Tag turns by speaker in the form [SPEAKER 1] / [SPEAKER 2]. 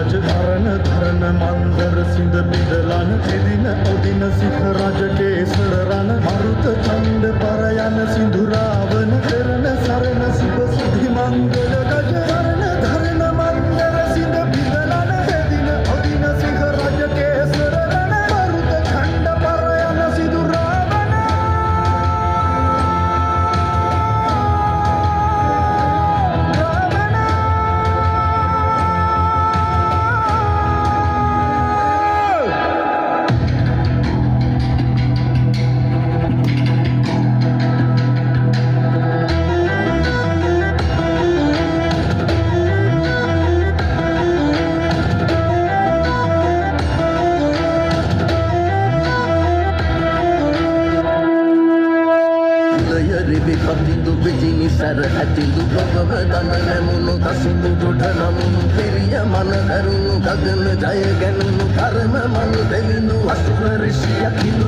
[SPEAKER 1] රජ කරන ධරන මන්දර සිඳ බිඳලන එදින ඔදින සිහ රජ කේසර රණ මරුත ඡන්ද පරයන සිඳුරාවන කරන සරණ සුභ සුධි මංගල ගජ කරන ධරන මන්දර සිඳ බිඳලන එදින ඔදින සිහ රජ කේසර රණ මරුත ඡන්ද පරයන සිඳුරාවන
[SPEAKER 2] Katidu bijini sar atidu bhagava dana namunu kasidu dudha namunu piriya mana darunu gagana jaya ganunu karma manu devinu asura rishi akilu